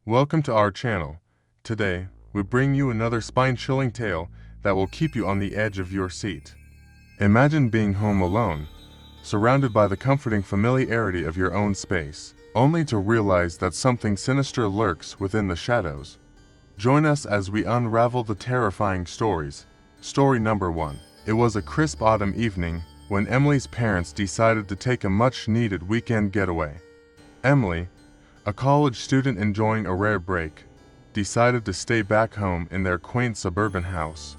Welcome to our channel. Today, we bring you another spine-chilling tale that will keep you on the edge of your seat. Imagine being home alone, surrounded by the comforting familiarity of your own space, only to realize that something sinister lurks within the shadows. Join us as we unravel the terrifying stories. Story number 1. It was a crisp autumn evening when Emily's parents decided to take a much-needed weekend getaway. Emily, a college student enjoying a rare break, decided to stay back home in their quaint suburban house.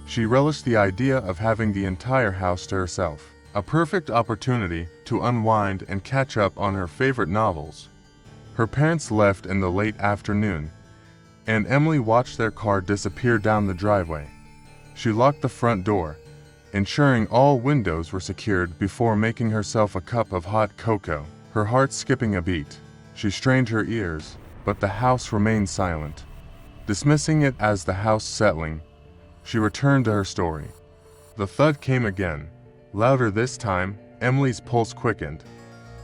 She relished the idea of having the entire house to herself, a perfect opportunity to unwind and catch up on her favorite novels. Her parents left in the late afternoon, and Emily watched their car disappear down the driveway. She locked the front door, ensuring all windows were secured before making herself a cup of hot cocoa, her heart skipping a beat. She strained her ears, but the house remained silent. Dismissing it as the house settling, she returned to her story. The thud came again. Louder this time, Emily's pulse quickened.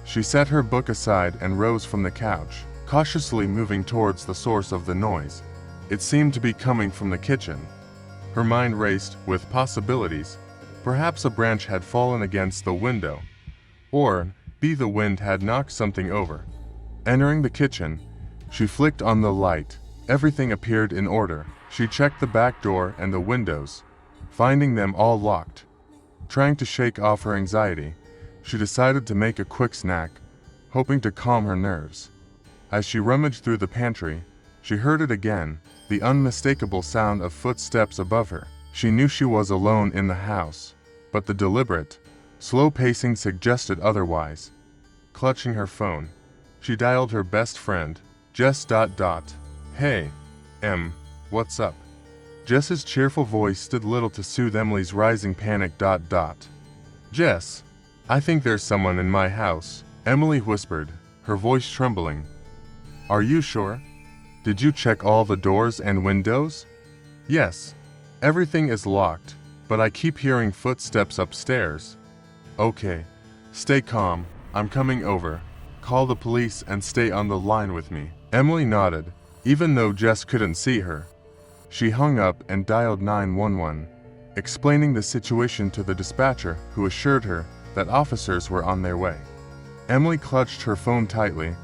She set her book aside and rose from the couch, cautiously moving towards the source of the noise. It seemed to be coming from the kitchen. Her mind raced with possibilities. Perhaps a branch had fallen against the window, or the wind had knocked something over. Entering the kitchen, she flicked on the light. Everything appeared in order. She checked the back door and the windows, finding them all locked. Trying to shake off her anxiety, she decided to make a quick snack, hoping to calm her nerves. As she rummaged through the pantry, she heard it again, the unmistakable sound of footsteps above her. She knew she was alone in the house, but the deliberate, slow pacing suggested otherwise. Clutching her phone, she dialed her best friend, Jess. Hey, Em, what's up? Jess's cheerful voice did little to soothe Emily's rising panic. Jess, I think there's someone in my house, Emily whispered, her voice trembling. Are you sure? Did you check all the doors and windows? Yes. Everything is locked, but I keep hearing footsteps upstairs. Okay, stay calm, I'm coming over. Call the police and stay on the line with me. Emily nodded, even though Jess couldn't see her. She hung up and dialed 911, explaining the situation to the dispatcher, who assured her that officers were on their way. Emily clutched her phone tightly,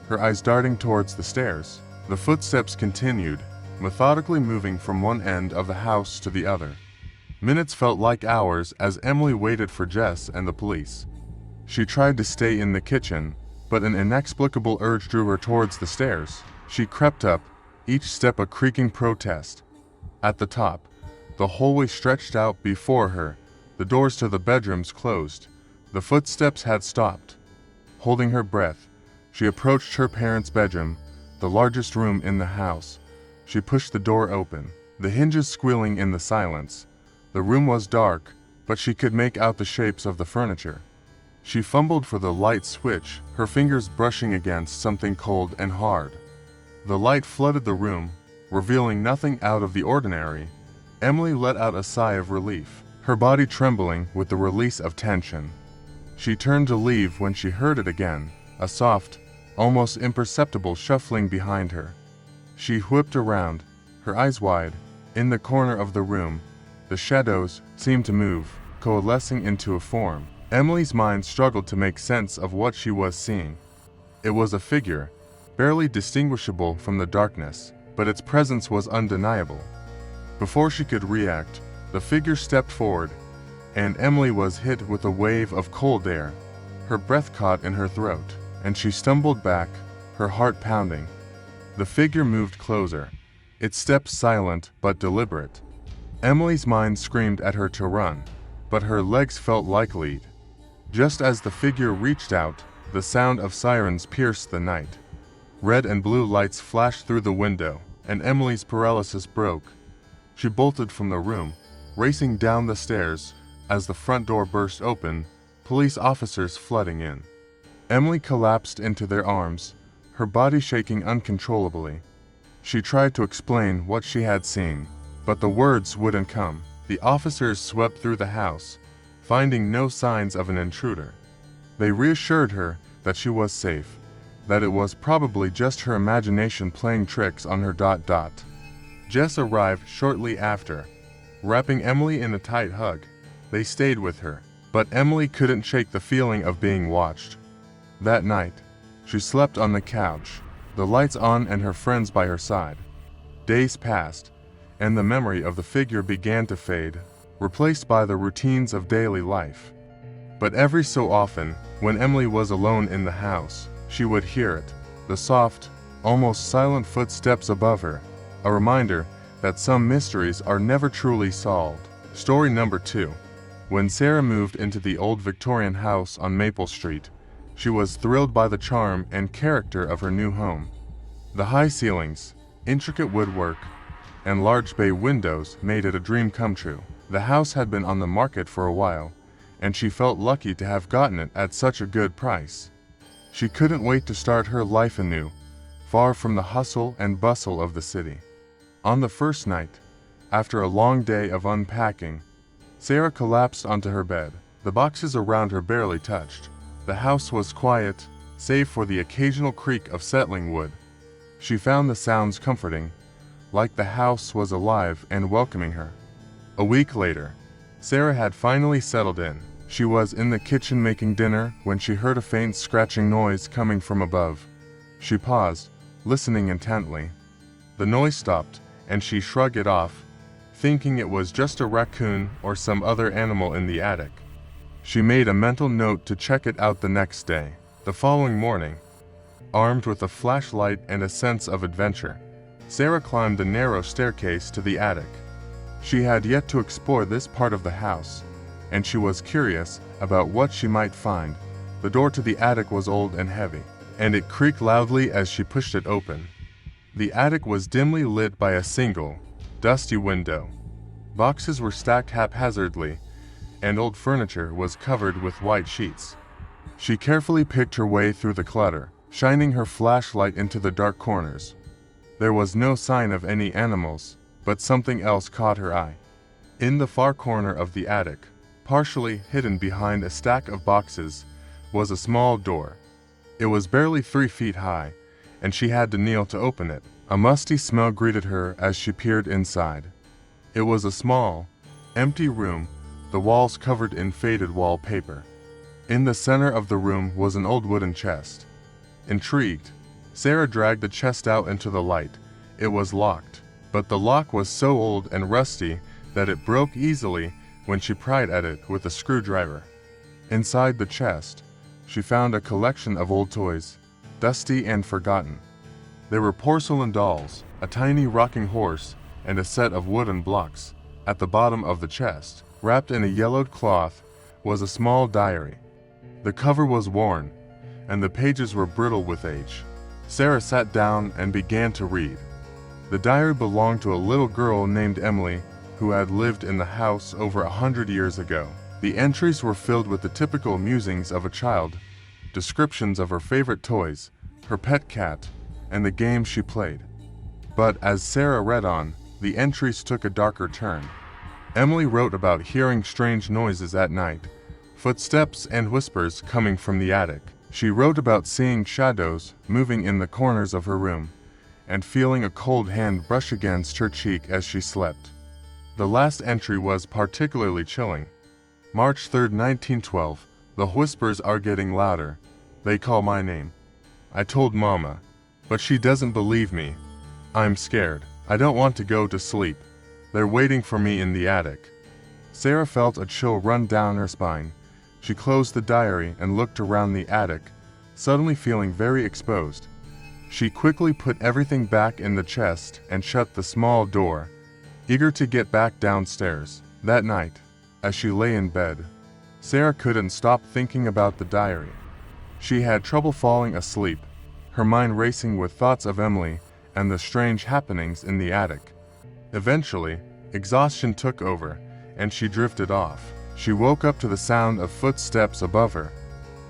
her eyes darting towards the stairs. The footsteps continued, methodically moving from one end of the house to the other. Minutes felt like hours as Emily waited for Jess and the police. She tried to stay in the kitchen, but an inexplicable urge drew her towards the stairs. She crept up, each step a creaking protest. At the top, the hallway stretched out before her, the doors to the bedrooms closed. The footsteps had stopped. Holding her breath, she approached her parents' bedroom, the largest room in the house. She pushed the door open, the hinges squealing in the silence. The room was dark, but she could make out the shapes of the furniture. She fumbled for the light switch, her fingers brushing against something cold and hard. The light flooded the room, revealing nothing out of the ordinary. Emily let out a sigh of relief, her body trembling with the release of tension. She turned to leave when she heard it again, a soft, almost imperceptible shuffling behind her. She whipped around, her eyes wide. In the corner of the room, the shadows seemed to move, coalescing into a form. Emily's mind struggled to make sense of what she was seeing. It was a figure, barely distinguishable from the darkness, but its presence was undeniable. Before she could react, the figure stepped forward, and Emily was hit with a wave of cold air. Her breath caught in her throat, and she stumbled back, her heart pounding. The figure moved closer, its steps silent but deliberate. Emily's mind screamed at her to run, but her legs felt like lead. Just as the figure reached out, the sound of sirens pierced the night. Red and blue lights flashed through the window, and Emily's paralysis broke. She bolted from the room, racing down the stairs. As the front door burst open, police officers flooding in. Emily collapsed into their arms, her body shaking uncontrollably. She tried to explain what she had seen, but the words wouldn't come. The officers swept through the house, finding no signs of an intruder. They reassured her that she was safe, that it was probably just her imagination playing tricks on her. Jess arrived shortly after, wrapping Emily in a tight hug. They stayed with her, but Emily couldn't shake the feeling of being watched. That night, she slept on the couch, the lights on and her friends by her side. Days passed, and the memory of the figure began to fade, replaced by the routines of daily life. But every so often, when Emily was alone in the house, she would hear it, the soft, almost silent footsteps above her, a reminder that some mysteries are never truly solved. Story number 2. When Sarah moved into the old Victorian house on Maple Street, she was thrilled by the charm and character of her new home. The high ceilings, intricate woodwork, and large bay windows made it a dream come true. The house had been on the market for a while, and she felt lucky to have gotten it at such a good price. She couldn't wait to start her life anew, far from the hustle and bustle of the city. On the first night, after a long day of unpacking, Sarah collapsed onto her bed. The boxes around her barely touched. The house was quiet, save for the occasional creak of settling wood. She found the sounds comforting, like the house was alive and welcoming her. A week later, Sarah had finally settled in. She was in the kitchen making dinner when she heard a faint scratching noise coming from above. She paused, listening intently. The noise stopped, and she shrugged it off, thinking it was just a raccoon or some other animal in the attic. She made a mental note to check it out the next day. The following morning, armed with a flashlight and a sense of adventure, Sarah climbed the narrow staircase to the attic. She had yet to explore this part of the house, and she was curious about what she might find. The door to the attic was old and heavy, and it creaked loudly as she pushed it open. The attic was dimly lit by a single, dusty window. Boxes were stacked haphazardly, and old furniture was covered with white sheets. She carefully picked her way through the clutter, shining her flashlight into the dark corners. There was no sign of any animals, but something else caught her eye. In the far corner of the attic, partially hidden behind a stack of boxes, was a small door. It was barely 3 feet high, and she had to kneel to open it. A musty smell greeted her as she peered inside. It was a small, empty room, the walls covered in faded wallpaper. In the center of the room was an old wooden chest. Intrigued, Sarah dragged the chest out into the light. It was locked, but the lock was so old and rusty that it broke easily when she pried at it with a screwdriver. Inside the chest, she found a collection of old toys, dusty and forgotten. There were porcelain dolls, a tiny rocking horse, and a set of wooden blocks. At the bottom of the chest, wrapped in a yellowed cloth, was a small diary. The cover was worn, and the pages were brittle with age. Sarah sat down and began to read. The diary belonged to a little girl named Emily, who had lived in the house over 100 years ago. The entries were filled with the typical musings of a child, descriptions of her favorite toys, her pet cat, and the games she played. But as Sarah read on, the entries took a darker turn. Emily wrote about hearing strange noises at night, footsteps and whispers coming from the attic. She wrote about seeing shadows moving in the corners of her room, and feeling a cold hand brush against her cheek as she slept. The last entry was particularly chilling. March 3, 1912. The whispers are getting louder. They call my name. I told Mama, but she doesn't believe me. I'm scared. I don't want to go to sleep. They're waiting for me in the attic. Sarah felt a chill run down her spine. She closed the diary and looked around the attic, suddenly feeling very exposed. She quickly put everything back in the chest and shut the small door, eager to get back downstairs. That night, as she lay in bed, Sarah couldn't stop thinking about the diary. She had trouble falling asleep, her mind racing with thoughts of Emily and the strange happenings in the attic. Eventually, exhaustion took over, and she drifted off. She woke up to the sound of footsteps above her.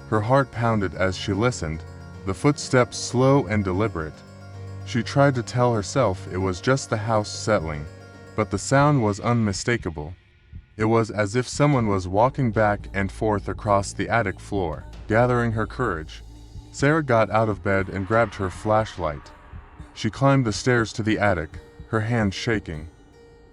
Her heart pounded as she listened, the footsteps slow and deliberate. She tried to tell herself it was just the house settling, but the sound was unmistakable. It was as if someone was walking back and forth across the attic floor. Gathering her courage, Sarah got out of bed and grabbed her flashlight. She climbed the stairs to the attic, her hands shaking.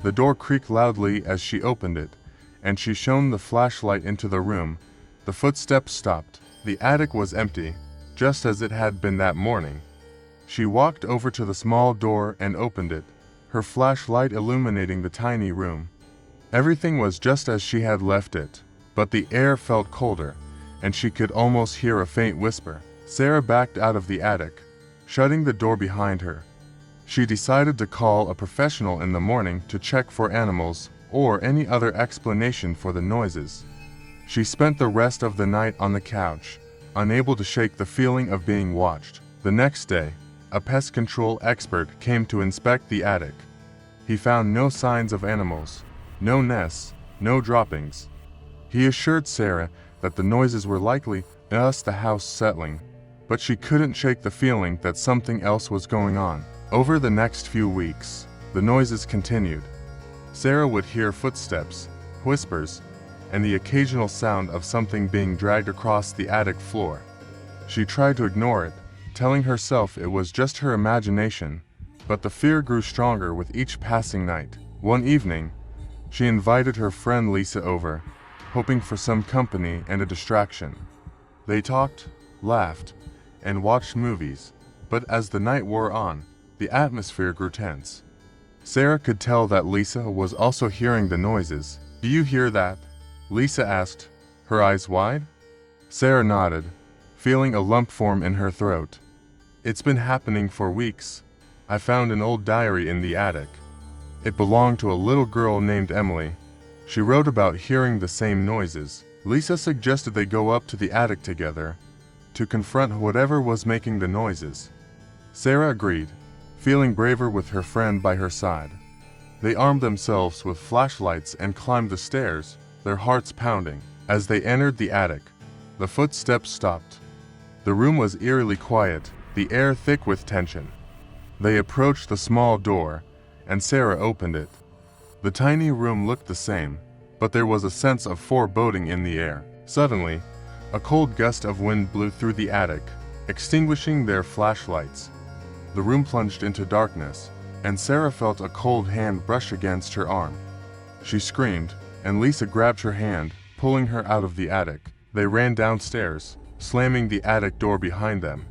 The door creaked loudly as she opened it, and she shone the flashlight into the room. The footsteps stopped. The attic was empty, just as it had been that morning. She walked over to the small door and opened it, her flashlight illuminating the tiny room. Everything was just as she had left it, but the air felt colder, and she could almost hear a faint whisper. Sarah backed out of the attic, shutting the door behind her. She decided to call a professional in the morning to check for animals or any other explanation for the noises. She spent the rest of the night on the couch, unable to shake the feeling of being watched. The next day, a pest control expert came to inspect the attic. He found no signs of animals, no nests, no droppings. He assured Sarah that the noises were likely just the house settling, but she couldn't shake the feeling that something else was going on. Over the next few weeks, the noises continued. Sarah would hear footsteps, whispers, and the occasional sound of something being dragged across the attic floor. She tried to ignore it, telling herself it was just her imagination, but the fear grew stronger with each passing night. One evening, she invited her friend Lisa over, hoping for some company and a distraction. They talked, laughed, and watched movies, but as the night wore on, the atmosphere grew tense. Sarah could tell that Lisa was also hearing the noises. "Do you hear that?" Lisa asked, her eyes wide. Sarah nodded, feeling a lump form in her throat. "It's been happening for weeks. I found an old diary in the attic. It belonged to a little girl named Emily. She wrote about hearing the same noises." Lisa suggested they go up to the attic together to confront whatever was making the noises. Sarah agreed, feeling braver with her friend by her side. They armed themselves with flashlights and climbed the stairs, their hearts pounding. As they entered the attic, the footsteps stopped. The room was eerily quiet, the air thick with tension. They approached the small door, and Sarah opened it. The tiny room looked the same, but there was a sense of foreboding in the air. Suddenly, a cold gust of wind blew through the attic, extinguishing their flashlights. The room plunged into darkness, and Sarah felt a cold hand brush against her arm. She screamed, and Lisa grabbed her hand, pulling her out of the attic. They ran downstairs, slamming the attic door behind them.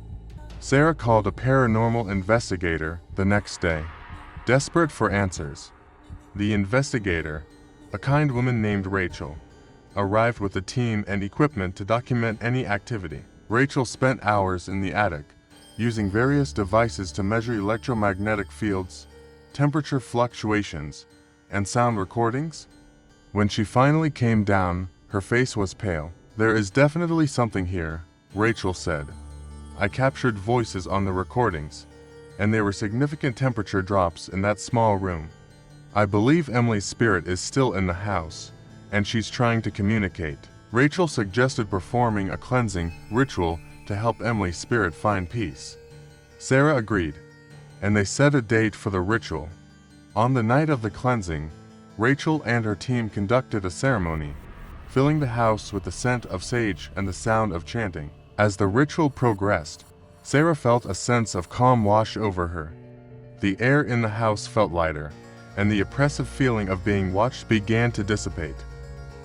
Sarah called a paranormal investigator the next day, desperate for answers. The investigator, a kind woman named Rachel, arrived with a team and equipment to document any activity. Rachel spent hours in the attic, using various devices to measure electromagnetic fields, temperature fluctuations, and sound recordings. When she finally came down, her face was pale. "There is definitely something here," Rachel said. "I captured voices on the recordings, and there were significant temperature drops in that small room. I believe Emily's spirit is still in the house, and she's trying to communicate." Rachel suggested performing a cleansing ritual to help Emily's spirit find peace. Sarah agreed, and they set a date for the ritual. On the night of the cleansing, Rachel and her team conducted a ceremony, filling the house with the scent of sage and the sound of chanting. As the ritual progressed, Sarah felt a sense of calm wash over her. The air in the house felt lighter, and the oppressive feeling of being watched began to dissipate.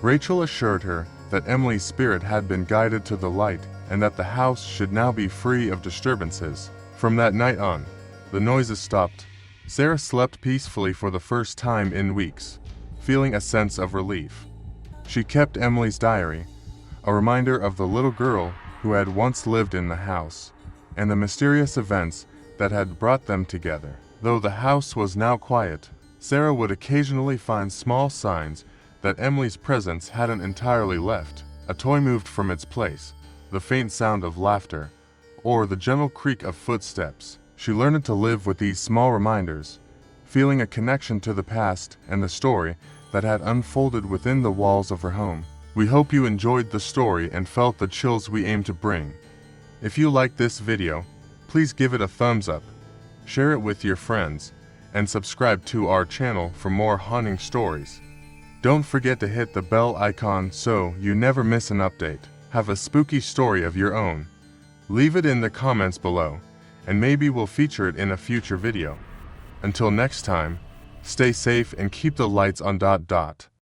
Rachel assured her that Emily's spirit had been guided to the light and that the house should now be free of disturbances. From that night on, the noises stopped. Sarah slept peacefully for the first time in weeks, feeling a sense of relief. She kept Emily's diary, a reminder of the little girl who had once lived in the house, and the mysterious events that had brought them together. Though the house was now quiet, Sarah would occasionally find small signs that Emily's presence hadn't entirely left. A toy moved from its place, the faint sound of laughter, or the gentle creak of footsteps. She learned to live with these small reminders, feeling a connection to the past and the story that had unfolded within the walls of her home. We hope you enjoyed the story and felt the chills we aim to bring. If you liked this video, please give it a thumbs up, share it with your friends, and subscribe to our channel for more haunting stories. Don't forget to hit the bell icon so you never miss an update. Have a spooky story of your own? Leave it in the comments below, and maybe we'll feature it in a future video. Until next time, stay safe and keep the lights on.